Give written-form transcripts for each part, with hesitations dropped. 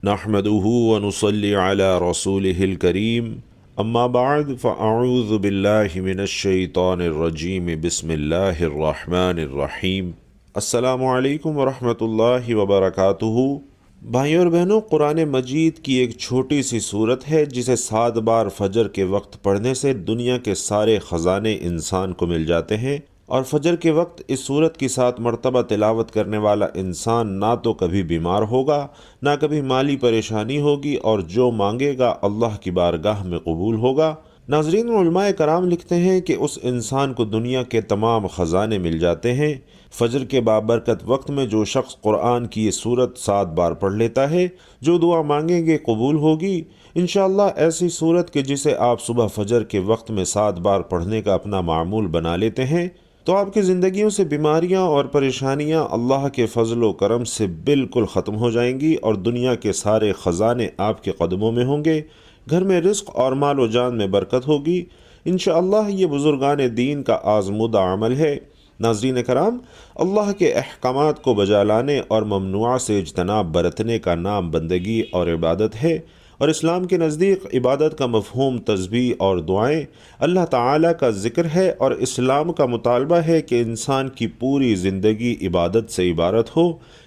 نحمده ونصلي على رسوله الكريم اما بعد فاعوذ باللہ من الشیطان الرجیم بسم اللہ الرحمن الرحیم۔ السلام علیکم ورحمۃ اللہ وبرکاتہ۔ بھائیوں اور بہنوں، قرآن مجید کی ایک چھوٹی سی صورت ہے جسے 7 بار فجر کے وقت پڑھنے سے دنیا کے سارے خزانے انسان کو مل جاتے ہیں، اور فجر کے وقت اس صورت کی 7 مرتبہ تلاوت کرنے والا انسان نہ تو کبھی بیمار ہوگا، نہ کبھی مالی پریشانی ہوگی، اور جو مانگے گا اللہ کی بارگاہ میں قبول ہوگا۔ ناظرین، علماء کرام لکھتے ہیں کہ اس انسان کو دنیا کے تمام خزانے مل جاتے ہیں۔ فجر کے بابرکت وقت میں جو شخص قرآن کی یہ صورت 7 بار پڑھ لیتا ہے، جو دعا مانگیں گے قبول ہوگی انشاءاللہ۔ ایسی صورت کہ جسے آپ صبح فجر کے وقت میں 7 بار پڑھنے کا اپنا معمول بنا لیتے ہیں تو آپ کی زندگیوں سے بیماریاں اور پریشانیاں اللہ کے فضل و کرم سے بالکل ختم ہو جائیں گی، اور دنیا کے سارے خزانے آپ کے قدموں میں ہوں گے۔ گھر میں رزق اور مال و جان میں برکت ہوگی انشاءاللہ۔ یہ بزرگان دین کا آزمودہ عمل ہے۔ ناظرین کرام، اللہ کے احکامات کو بجا لانے اور ممنوعہ سے اجتناب برتنے کا نام بندگی اور عبادت ہے، اور اسلام کے نزدیک عبادت کا مفہوم تسبیح اور دعائیں، اللہ تعالیٰ کا ذکر ہے، اور اسلام کا مطالبہ ہے کہ انسان کی پوری زندگی عبادت سے عبارت ہو۔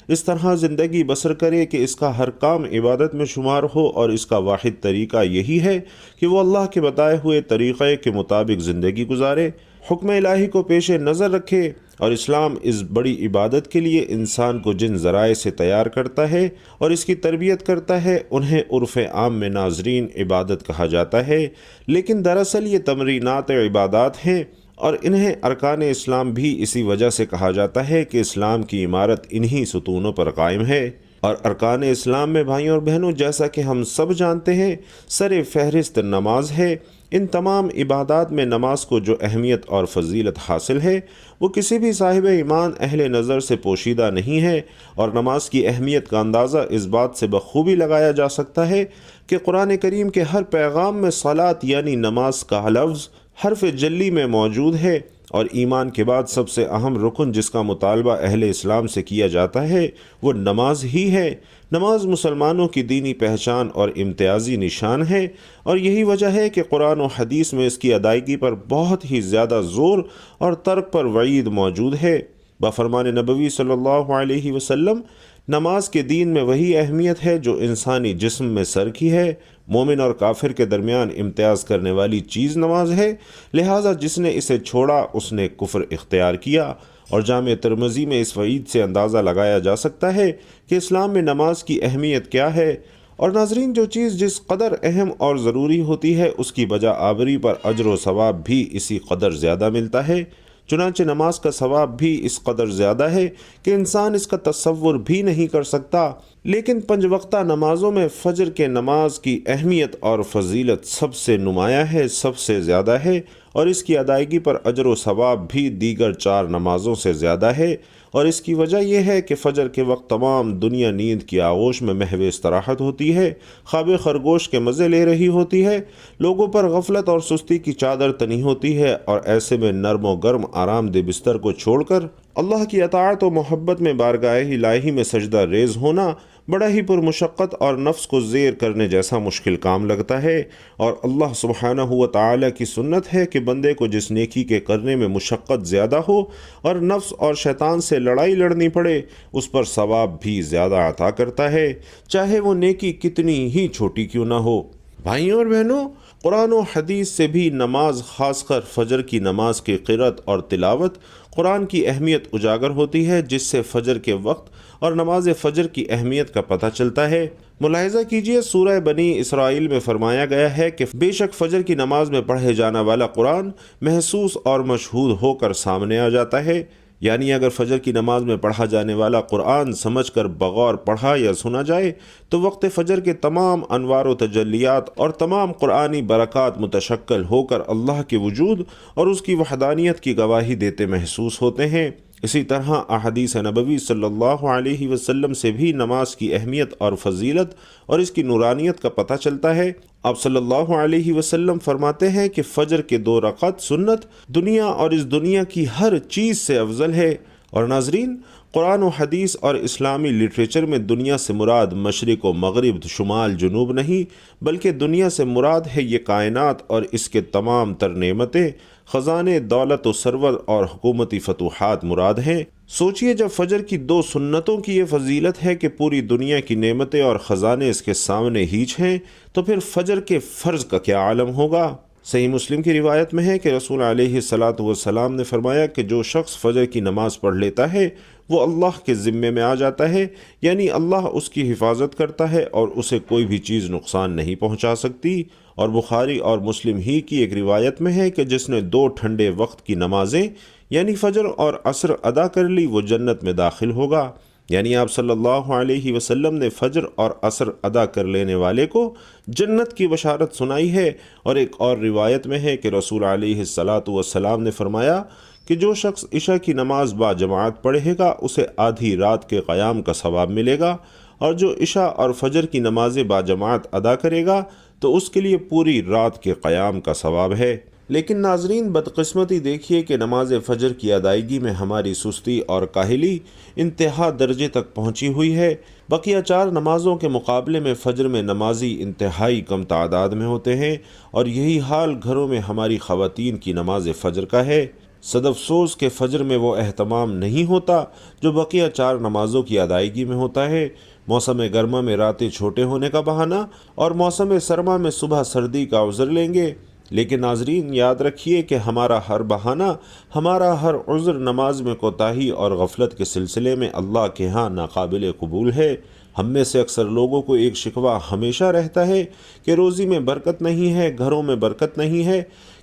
اس طرح زندگی بسر کرے کہ اس کا ہر کام عبادت میں شمار ہو، اور اس کا واحد طریقہ یہی ہے کہ وہ اللہ کے بتائے ہوئے طریقے کے مطابق زندگی گزارے، حکم الہی کو پیش نظر رکھے۔ اور اسلام اس بڑی عبادت کے لیے انسان کو جن ذرائع سے تیار کرتا ہے اور اس کی تربیت کرتا ہے انہیں عرف عام میں ناظرین عبادت کہا جاتا ہے، لیکن دراصل یہ تمرینات عبادات ہیں، اور انہیں ارکان اسلام بھی اسی وجہ سے کہا جاتا ہے کہ اسلام کی عمارت انہی ستونوں پر قائم ہے۔ اور ارکان اسلام میں بھائیوں اور بہنوں، جیسا کہ ہم سب جانتے ہیں، سر فہرست نماز ہے۔ ان تمام عبادات میں نماز کو جو اہمیت اور فضیلت حاصل ہے وہ کسی بھی صاحب ایمان اہل نظر سے پوشیدہ نہیں ہے، اور نماز کی اہمیت کا اندازہ اس بات سے بخوبی لگایا جا سکتا ہے کہ قرآن کریم کے ہر پیغام میں صلاۃ یعنی نماز کا لفظ حرف جلی میں موجود ہے، اور ایمان کے بعد سب سے اہم رکن جس کا مطالبہ اہل اسلام سے کیا جاتا ہے وہ نماز ہی ہے۔ نماز مسلمانوں کی دینی پہچان اور امتیازی نشان ہے، اور یہی وجہ ہے کہ قرآن و حدیث میں اس کی ادائیگی پر بہت ہی زیادہ زور اور ترک پر وعید موجود ہے۔ بفرمان نبوی صلی اللہ علیہ وسلم، نماز کے دین میں وہی اہمیت ہے جو انسانی جسم میں سر کی ہے۔ مومن اور کافر کے درمیان امتیاز کرنے والی چیز نماز ہے، لہٰذا جس نے اسے چھوڑا اس نے کفر اختیار کیا۔ اور جامع ترمذی میں اس وعید سے اندازہ لگایا جا سکتا ہے کہ اسلام میں نماز کی اہمیت کیا ہے۔ اور ناظرین، جو چیز جس قدر اہم اور ضروری ہوتی ہے اس کی بجا آوری پر اجر و ثواب بھی اسی قدر زیادہ ملتا ہے۔ چنانچہ نماز کا ثواب بھی اس قدر زیادہ ہے کہ انسان اس کا تصور بھی نہیں کر سکتا۔ لیکن 5 وقتہ نمازوں میں فجر کے نماز کی اہمیت اور فضیلت سب سے نمایاں ہے، سب سے زیادہ ہے، اور اس کی ادائیگی پر اجر و ثواب بھی دیگر 4 نمازوں سے زیادہ ہے۔ اور اس کی وجہ یہ ہے کہ فجر کے وقت تمام دنیا نیند کی آغوش میں محو استراحت ہوتی ہے، خواب خرگوش کے مزے لے رہی ہوتی ہے، لوگوں پر غفلت اور سستی کی چادر تنی ہوتی ہے، اور ایسے میں نرم و گرم آرام دہ بستر کو چھوڑ کر اللہ کی اطاعت و محبت میں بارگاہ الہی میں سجدہ ریز ہونا بڑا ہی پرمشقت اور نفس کو زیر کرنے جیسا مشکل کام لگتا ہے۔ اور اللہ سبحانہ و تعالیٰ کی سنت ہے کہ بندے کو جس نیکی کے کرنے میں مشقت زیادہ ہو اور نفس اور شیطان سے لڑائی لڑنی پڑے، اس پر ثواب بھی زیادہ عطا کرتا ہے، چاہے وہ نیکی کتنی ہی چھوٹی کیوں نہ ہو۔ بھائیوں اور بہنوں، قرآن و حدیث سے بھی نماز، خاص کر فجر کی نماز کی قرأت اور تلاوت، قرآن کی اہمیت اجاگر ہوتی ہے، جس سے فجر کے وقت اور نماز فجر کی اہمیت کا پتہ چلتا ہے۔ ملاحظہ کیجئے، سورہ بنی اسرائیل میں فرمایا گیا ہے کہ بے شک فجر کی نماز میں پڑھے جانے والا قرآن محسوس اور مشہود ہو کر سامنے آ جاتا ہے۔ یعنی اگر فجر کی نماز میں پڑھا جانے والا قرآن سمجھ کر بغور پڑھا یا سنا جائے تو وقت فجر کے تمام انوار و تجلیات اور تمام قرآنی برکات متشکل ہو کر اللہ کے وجود اور اس کی وحدانیت کی گواہی دیتے محسوس ہوتے ہیں۔ اسی طرح احادیث نبوی صلی اللہ علیہ وسلم سے بھی نماز کی اہمیت اور فضیلت اور اس کی نورانیت کا پتہ چلتا ہے۔ آپ صلی اللہ علیہ وسلم فرماتے ہیں کہ فجر کے 2 رکعت سنت دنیا اور اس دنیا کی ہر چیز سے افضل ہے۔ اور ناظرین، قرآن و حدیث اور اسلامی لٹریچر میں دنیا سے مراد مشرق و مغرب، شمال جنوب نہیں، بلکہ دنیا سے مراد ہے یہ کائنات اور اس کے تمام تر نعمتیں، خزانے دولت و ثروت اور حکومتی فتوحات مراد ہیں۔ سوچئے جب فجر کی 2 سنتوں کی یہ فضیلت ہے کہ پوری دنیا کی نعمتیں اور خزانے اس کے سامنے ہیچ ہیں، تو پھر فجر کے فرض کا کیا عالم ہوگا؟ صحیح مسلم کی روایت میں ہے کہ رسول علیہ الصلاۃ والسلام نے فرمایا کہ جو شخص فجر کی نماز پڑھ لیتا ہے وہ اللہ کے ذمے میں آ جاتا ہے، یعنی اللہ اس کی حفاظت کرتا ہے اور اسے کوئی بھی چیز نقصان نہیں پہنچا سکتی۔ اور بخاری اور مسلم ہی کی ایک روایت میں ہے کہ جس نے 2 ٹھنڈے وقت کی نمازیں یعنی فجر اور عصر ادا کر لی وہ جنت میں داخل ہوگا۔ یعنی آپ صلی اللہ علیہ وسلم نے فجر اور عصر ادا کر لینے والے کو جنت کی بشارت سنائی ہے۔ اور ایک اور روایت میں ہے کہ رسول علیہ الصلاۃ والسلام نے فرمایا کہ جو شخص عشاء کی نماز با جماعت پڑھے گا اسے آدھی رات کے قیام کا ثواب ملے گا، اور جو عشاء اور فجر کی نمازیں با جماعت ادا کرے گا تو اس کے لیے پوری رات کے قیام کا ثواب ہے۔ لیکن ناظرین، بدقسمتی دیکھیے کہ نماز فجر کی ادائیگی میں ہماری سستی اور کاہلی انتہا درجے تک پہنچی ہوئی ہے۔ بقیہ 4 نمازوں کے مقابلے میں فجر میں نمازی انتہائی کم تعداد میں ہوتے ہیں، اور یہی حال گھروں میں ہماری خواتین کی نماز فجر کا ہے۔ صد افسوس کہ فجر میں وہ اہتمام نہیں ہوتا جو بقیہ 4 نمازوں کی ادائیگی میں ہوتا ہے۔ موسم گرما میں راتیں چھوٹے ہونے کا بہانہ اور موسم سرما میں صبح سردی کا عذر لیں گے، لیکن ناظرین یاد رکھیے کہ ہمارا ہر بہانہ، ہمارا ہر عذر نماز میں کوتاہی اور غفلت کے سلسلے میں اللہ کے ہاں ناقابل قبول ہے۔ ہم میں سے اکثر لوگوں کو ایک شکوہ ہمیشہ رہتا ہے کہ روزی میں برکت نہیں ہے، گھروں میں برکت نہیں ہے،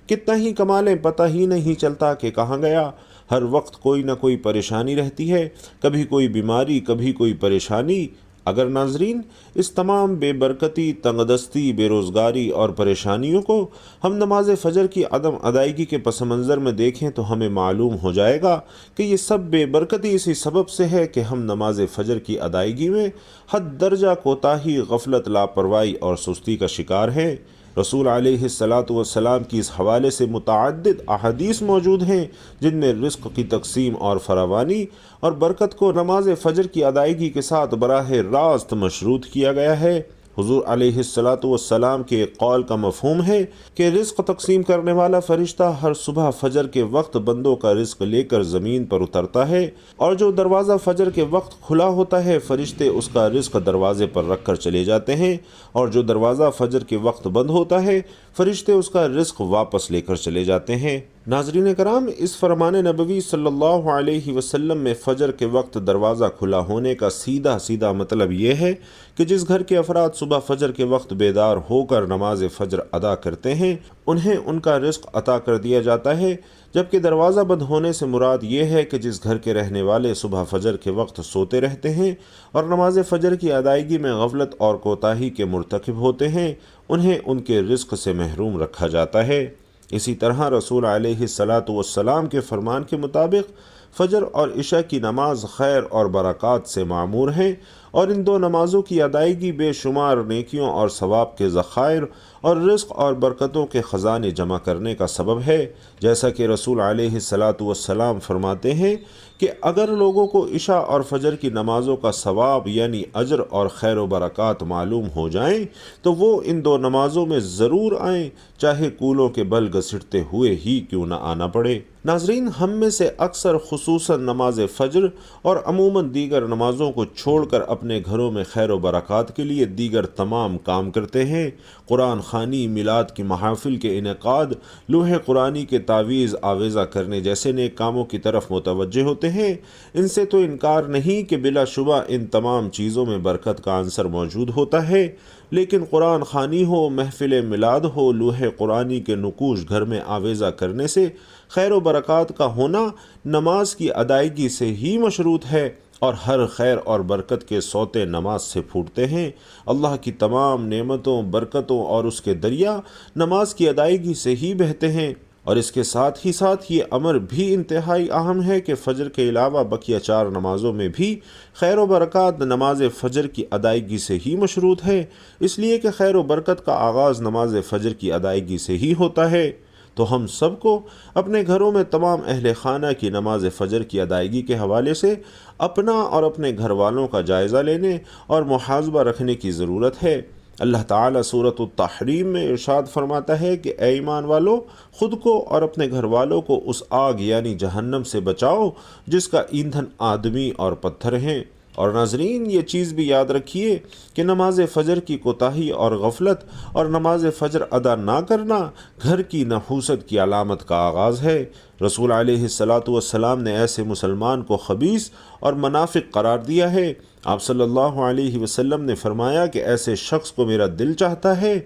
کتنا ہی کما لیں پتہ ہی نہیں چلتا کہ کہاں گیا۔ ہر وقت کوئی نہ کوئی پریشانی رہتی ہے، کبھی کوئی بیماری، کبھی کوئی پریشانی۔ اگر ناظرین اس تمام بے برکتی، تنگ دستی، بے روزگاری اور پریشانیوں کو ہم نماز فجر کی عدم ادائیگی کے پس منظر میں دیکھیں تو ہمیں معلوم ہو جائے گا کہ یہ سب بے برکتی اسی سبب سے ہے کہ ہم نماز فجر کی ادائیگی میں حد درجہ کوتاہی، غفلت، لاپرواہی اور سستی کا شکار ہیں۔ رسول علیہ الصلاۃ والسلام کی اس حوالے سے متعدد احادیث موجود ہیں جن میں رزق کی تقسیم اور فراوانی اور برکت کو نماز فجر کی ادائیگی کے ساتھ براہ راست مشروط کیا گیا ہے۔ حضور علیہ الصلاۃ والسلام کے ایک قول کا مفہوم ہے کہ رزق تقسیم کرنے والا فرشتہ ہر صبح فجر کے وقت بندوں کا رزق لے کر زمین پر اترتا ہے، اور جو دروازہ فجر کے وقت کھلا ہوتا ہے فرشتے اس کا رزق دروازے پر رکھ کر چلے جاتے ہیں، اور جو دروازہ فجر کے وقت بند ہوتا ہے فرشتے اس کا رزق واپس لے کر چلے جاتے ہیں۔ ناظرین کرام، اس فرمان نبوی صلی اللہ علیہ وسلم میں فجر کے وقت دروازہ کھلا ہونے کا سیدھا مطلب یہ ہے کہ جس گھر کے افراد صبح فجر کے وقت بیدار ہو کر نماز فجر ادا کرتے ہیں انہیں ان کا رزق عطا کر دیا جاتا ہے، جبکہ دروازہ بند ہونے سے مراد یہ ہے کہ جس گھر کے رہنے والے صبح فجر کے وقت سوتے رہتے ہیں اور نماز فجر کی ادائیگی میں غفلت اور کوتاہی کے مرتکب ہوتے ہیں انہیں ان کے رزق سے محروم رکھا جاتا ہے۔ اسی طرح رسول علیہ الصلاۃ والسلام کے فرمان کے مطابق فجر اور عشاء کی نماز خیر اور برکات سے معمور ہیں، اور ان 2 نمازوں کی ادائیگی بے شمار نیکیوں اور ثواب کے ذخائر اور رزق اور برکتوں کے خزانے جمع کرنے کا سبب ہے۔ جیسا کہ رسول علیہ الصلاۃ والسلام فرماتے ہیں کہ اگر لوگوں کو عشاء اور فجر کی نمازوں کا ثواب یعنی اجر اور خیر و برکات معلوم ہو جائیں تو وہ ان 2 نمازوں میں ضرور آئیں، چاہے کولوں کے بل گھسیٹتے ہوئے ہی کیوں نہ آنا پڑے۔ ناظرین، ہم میں سے اکثر خصوصاً نماز فجر اور عموماً دیگر نمازوں کو چھوڑ کر اپنے گھروں میں خیر و برکات کے لیے دیگر تمام کام کرتے ہیں۔ قرآن خوانی، میلاد کی محافل کے انعقاد، لوح قرآنی کے تعویذ آویزہ کرنے جیسے نیک کاموں کی طرف متوجہ ہوتے ہیں۔ ان سے تو انکار نہیں کہ بلا شبہ ان تمام چیزوں میں برکت کا عنصر موجود ہوتا ہے، لیکن قرآن خوانی ہو، محفل میلاد ہو، لوح قرآنی کے نقوش گھر میں آویزہ کرنے سے خیر و برکات کا ہونا نماز کی ادائیگی سے ہی مشروط ہے، اور ہر خیر اور برکت کے سوتے نماز سے پھوٹتے ہیں۔ اللہ کی تمام نعمتوں، برکتوں اور اس کے دریا نماز کی ادائیگی سے ہی بہتے ہیں، اور اس کے ساتھ ہی ساتھ یہ امر بھی انتہائی اہم ہے کہ فجر کے علاوہ بقیہ 4 نمازوں میں بھی خیر و برکات نماز فجر کی ادائیگی سے ہی مشروط ہے، اس لیے کہ خیر و برکت کا آغاز نماز فجر کی ادائیگی سے ہی ہوتا ہے۔ تو ہم سب کو اپنے گھروں میں تمام اہل خانہ کی نماز فجر کی ادائیگی کے حوالے سے اپنا اور اپنے گھر والوں کا جائزہ لینے اور محاسبہ رکھنے کی ضرورت ہے۔ اللہ تعالیٰ سورۃ التحریم میں ارشاد فرماتا ہے کہ اے ایمان والو، خود کو اور اپنے گھر والوں کو اس آگ یعنی جہنم سے بچاؤ جس کا ایندھن آدمی اور پتھر ہیں۔ اور ناظرین، یہ چیز بھی یاد رکھیے کہ نماز فجر کی کوتاہی اور غفلت اور نماز فجر ادا نہ کرنا گھر کی نحوست کی علامت کا آغاز ہے۔ رسول علیہ السلام نے ایسے مسلمان کو خبیث اور منافق قرار دیا ہے۔ آپ صلی اللہ علیہ وسلم نے فرمایا کہ ایسے شخص کو میرا دل چاہتا ہے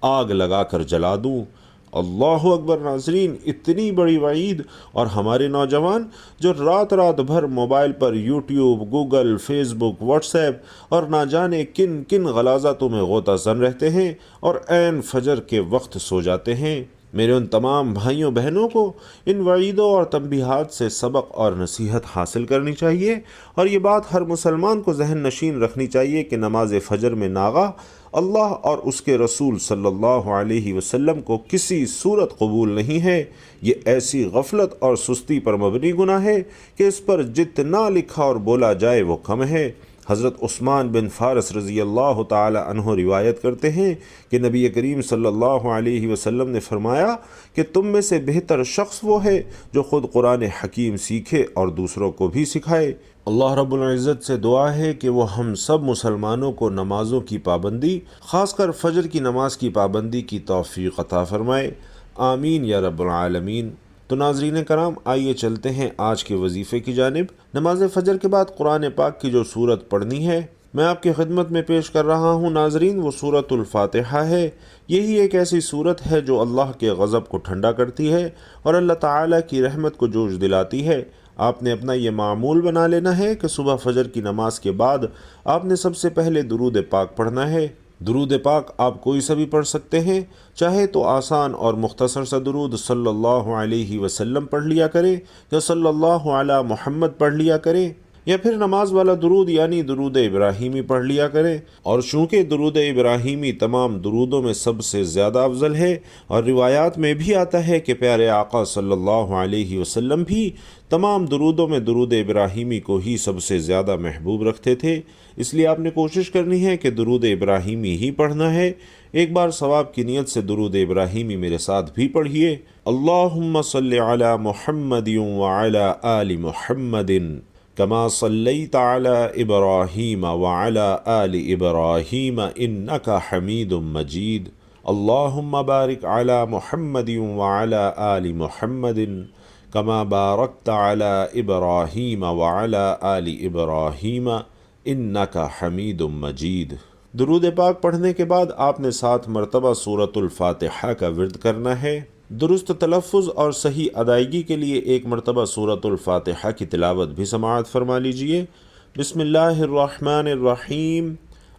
آگ لگا کر جلا دوں۔ اللہ اکبر! ناظرین، اتنی بڑی وعید، اور ہمارے نوجوان جو رات رات بھر موبائل پر یوٹیوب، گوگل، فیس بک، واٹس ایپ اور نہ جانے کن کن غلاظتوں میں غوطہ زن رہتے ہیں اور عین فجر کے وقت سو جاتے ہیں۔ میرے ان تمام بھائیوں بہنوں کو ان وعیدوں اور تنبیہات سے سبق اور نصیحت حاصل کرنی چاہیے، اور یہ بات ہر مسلمان کو ذہن نشین رکھنی چاہیے کہ نماز فجر میں ناغہ اللہ اور اس کے رسول صلی اللہ علیہ وسلم کو کسی صورت قبول نہیں ہے۔ یہ ایسی غفلت اور سستی پر مبنی گناہ ہے کہ اس پر جتنا لکھا اور بولا جائے وہ کم ہے۔ حضرت عثمان بن فارس رضی اللہ تعالی عنہ روایت کرتے ہیں کہ نبی کریم صلی اللہ علیہ وسلم نے فرمایا کہ تم میں سے بہتر شخص وہ ہے جو خود قرآن حکیم سیکھے اور دوسروں کو بھی سکھائے۔ اللہ رب العزت سے دعا ہے کہ وہ ہم سب مسلمانوں کو نمازوں کی پابندی، خاص کر فجر کی نماز کی پابندی کی توفیق عطا فرمائے۔ آمین یا رب العالمین۔ تو ناظرین کرام، آئیے چلتے ہیں آج کے وظیفے کی جانب۔ نماز فجر کے بعد قرآن پاک کی جو سورت پڑھنی ہے میں آپ کی خدمت میں پیش کر رہا ہوں ناظرین، وہ سورۃ الفاتحہ ہے۔ یہی ایک ایسی سورت ہے جو اللہ کے غضب کو ٹھنڈا کرتی ہے اور اللہ تعالیٰ کی رحمت کو جوش دلاتی ہے۔ آپ نے اپنا یہ معمول بنا لینا ہے کہ صبح فجر کی نماز کے بعد آپ نے سب سے پہلے درود پاک پڑھنا ہے۔ درود پاک آپ کوئی سا بھی پڑھ سکتے ہیں، چاہے تو آسان اور مختصر سا درود صلی اللہ علیہ وسلم پڑھ لیا کریں یا صلی اللہ علی محمد پڑھ لیا کریں، یا پھر نماز والا درود یعنی درود ابراہیمی پڑھ لیا کریں۔ اور چونکہ درود ابراہیمی تمام درودوں میں سب سے زیادہ افضل ہے، اور روایات میں بھی آتا ہے کہ پیارے آقا صلی اللہ علیہ وسلم بھی تمام درودوں میں درود ابراہیمی کو ہی سب سے زیادہ محبوب رکھتے تھے، اس لیے آپ نے کوشش کرنی ہے کہ درود ابراہیمی ہی پڑھنا ہے۔ ایک بار ثواب کی نیت سے درود ابراہیمی میرے ساتھ بھی پڑھیے۔ اللہم صلی علی محمد وعلی آل محمد کما صلیت علی ابراہیم وعلی آل ابراہیم انک حمید مجید۔ اللہم بارک علی محمد وعلی آل محمد کما بارکت علی ابراہیم وعلی آل ابراہیم انک حمید مجید۔ درود پاک پڑھنے کے بعد آپ نے 7 مرتبہ سورۃ الفاتحہ کا ورد کرنا ہے۔ درست تلفظ اور صحیح ادائیگی کے لیے 1 مرتبہ سورۃ الفاتحہ کی تلاوت بھی سماعت فرما لیجئے۔ بسم اللہ الرحمن الرحیم،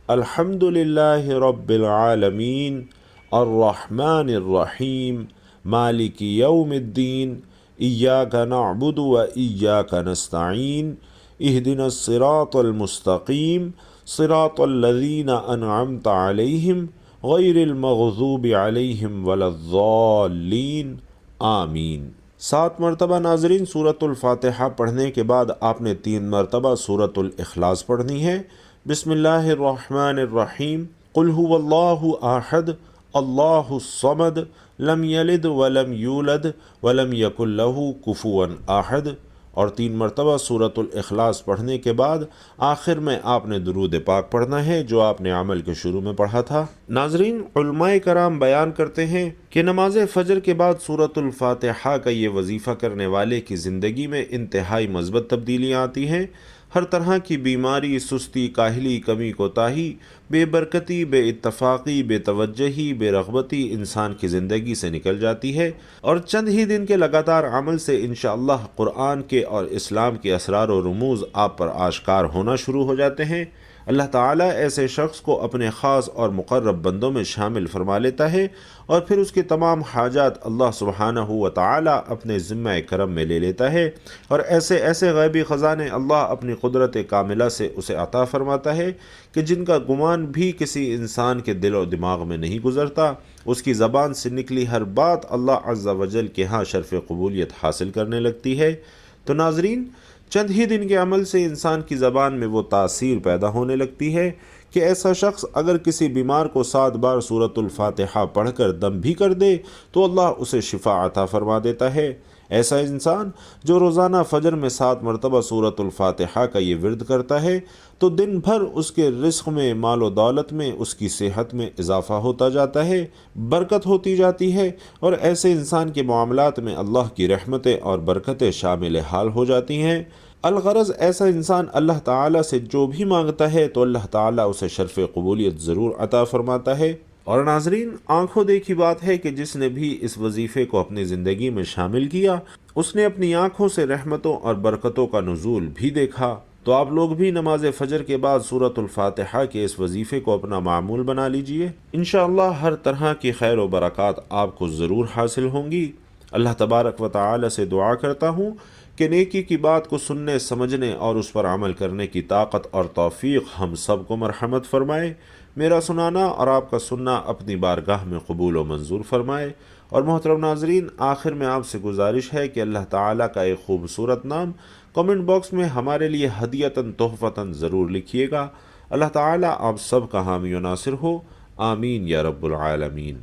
الحمد للہ رب العالمین، الرحمن الرحیم، مالک یوم الدین، ایاک نعبد و ایاک نستعین، اہدنا الصراط المستقیم، صراط الذین انعمت علیہم غیر المغضوب علیہم ولا الضالین، آمین۔ 7 مرتبہ ناظرین سورۃ الفاتحہ پڑھنے کے بعد آپ نے 3 مرتبہ سورۃ الاخلاص پڑھنی ہے۔ بسم اللہ الرحمن الرحیم، قل هو اللہ احد اللہ الصمد لم یلد ولم یولد ولم یکن لہ کفوا احد، اور 3 مرتبہ سورۃ الاخلاص پڑھنے کے بعد آخر میں آپ نے درود پاک پڑھنا ہے جو آپ نے عمل کے شروع میں پڑھا تھا۔ ناظرین، علماء کرام بیان کرتے ہیں کہ نماز فجر کے بعد سورۃ الفاتحہ کا یہ وظیفہ کرنے والے کی زندگی میں انتہائی مثبت تبدیلیاں آتی ہیں۔ ہر طرح کی بیماری، سستی، کاہلی، کمی کوتاہی، بے برکتی، بے اتفاقی، بے توجہی، بے رغبتی انسان کی زندگی سے نکل جاتی ہے، اور چند ہی دن کے لگاتار عمل سے انشاءاللہ قرآن کے اور اسلام کے اسرار و رموز آپ پر آشکار ہونا شروع ہو جاتے ہیں۔ اللہ تعالیٰ ایسے شخص کو اپنے خاص اور مقرب بندوں میں شامل فرما لیتا ہے اور پھر اس کی تمام حاجات اللہ سبحانہ و تعالیٰ اپنے ذمہ کرم میں لے لیتا ہے، اور ایسے غیبی خزانے اللہ اپنی قدرت کاملہ سے اسے عطا فرماتا ہے کہ جن کا گمان بھی کسی انسان کے دل و دماغ میں نہیں گزرتا۔ اس کی زبان سے نکلی ہر بات اللہ عز و جل کے ہاں شرف قبولیت حاصل کرنے لگتی ہے۔ تو ناظرین، چند ہی دن کے عمل سے انسان کی زبان میں وہ تاثیر پیدا ہونے لگتی ہے کہ ایسا شخص اگر کسی بیمار کو 7 بار سورۃ الفاتحہ پڑھ کر دم بھی کر دے تو اللہ اسے شفا عطا فرما دیتا ہے۔ ایسا انسان جو روزانہ فجر میں 7 مرتبہ سورۃ الفاتحہ کا یہ ورد کرتا ہے تو دن بھر اس کے رزق میں، مال و دولت میں، اس کی صحت میں اضافہ ہوتا جاتا ہے، برکت ہوتی جاتی ہے، اور ایسے انسان کے معاملات میں اللہ کی رحمتیں اور برکتیں شامل حال ہو جاتی ہیں۔ الغرض ایسا انسان اللہ تعالیٰ سے جو بھی مانگتا ہے تو اللہ تعالیٰ اسے شرف قبولیت ضرور عطا فرماتا ہے۔ اور ناظرین، آنکھوں دیکھی بات ہے کہ جس نے بھی اس وظیفے کو اپنی زندگی میں شامل کیا اس نے اپنی آنکھوں سے رحمتوں اور برکتوں کا نزول بھی دیکھا۔ تو آپ لوگ بھی نماز فجر کے بعد سورۃ الفاتحہ کے اس وظیفے کو اپنا معمول بنا لیجئے، انشاءاللہ ہر طرح کی خیر و برکات آپ کو ضرور حاصل ہوں گی۔ اللہ تبارک و تعالی سے دعا کرتا ہوں کہ نیکی کی بات کو سننے، سمجھنے اور اس پر عمل کرنے کی طاقت اور توفیق ہم سب کو مرحمت فرمائے، میرا سنانا اور آپ کا سننا اپنی بارگاہ میں قبول و منظور فرمائے۔ اور محترم ناظرین، آخر میں آپ سے گزارش ہے کہ اللہ تعالیٰ کا ایک خوبصورت نام کمنٹ باکس میں ہمارے لیے ہدیتاً تحفتاً ضرور لکھیے گا۔ اللہ تعالیٰ آپ سب کا حامی و ناصر ہو، آمین یا رب العالمین۔